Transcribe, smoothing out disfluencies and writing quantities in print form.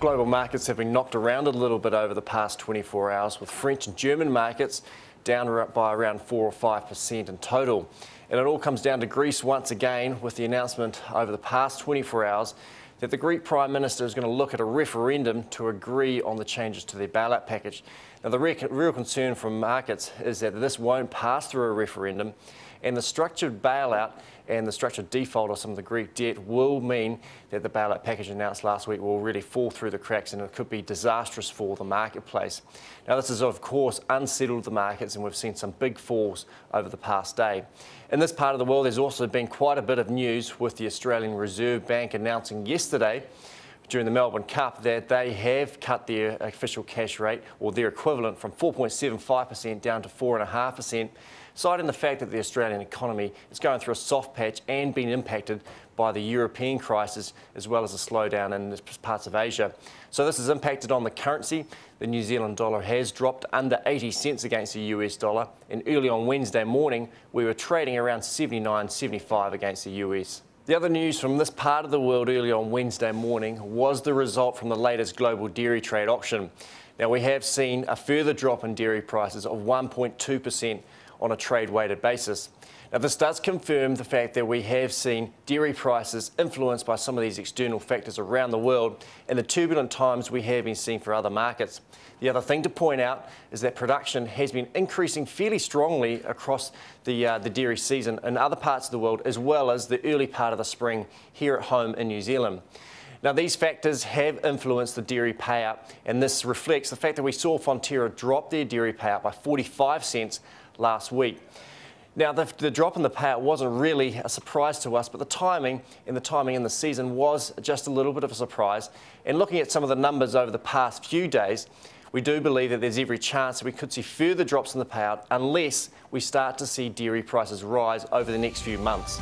global markets have been knocked around a little bit over the past 24 hours, with French and German markets down by around 4 or 5% in total. And it all comes down to Greece once again, with the announcement over the past 24 hours that the Greek Prime Minister is going to look at a referendum to agree on the changes to their bailout package. Now, the real concern from markets is that this won't pass through a referendum, and the structured bailout and the structured default of some of the Greek debt will mean that the bailout package announced last week will really fall through the cracks, and it could be disastrous for the marketplace. Now, this has of course unsettled the markets, and we've seen some big falls over the past day. In this part of the world, there's also been quite a bit of news, with the Australian Reserve Bank announcing yesterday during the Melbourne Cup that they have cut their official cash rate, or their equivalent, from 4.75% down to 4.5%, citing the fact that the Australian economy is going through a soft patch and being impacted by the European crisis, as well as a slowdown in parts of Asia. So this has impacted on the currency. The New Zealand dollar has dropped under 80 cents against the US dollar, and early on Wednesday morning we were trading around 79.75 against the US. The other news from this part of the world early on Wednesday morning was the result from the latest global dairy trade auction. Now, we have seen a further drop in dairy prices of 1.2% on a trade-weighted basis. Now, this does confirm the fact that we have seen dairy prices influenced by some of these external factors around the world and the turbulent times we have been seeing for other markets. The other thing to point out is that production has been increasing fairly strongly across the dairy season in other parts of the world, as well as the early part of the spring here at home in New Zealand. Now, these factors have influenced the dairy payout, and this reflects the fact that we saw Fonterra drop their dairy payout by 45 cents last week. Now, the drop in the payout wasn't really a surprise to us, but the timing in the season was just a little bit of a surprise. And looking at some of the numbers over the past few days, we do believe that there's every chance that we could see further drops in the payout unless we start to see dairy prices rise over the next few months.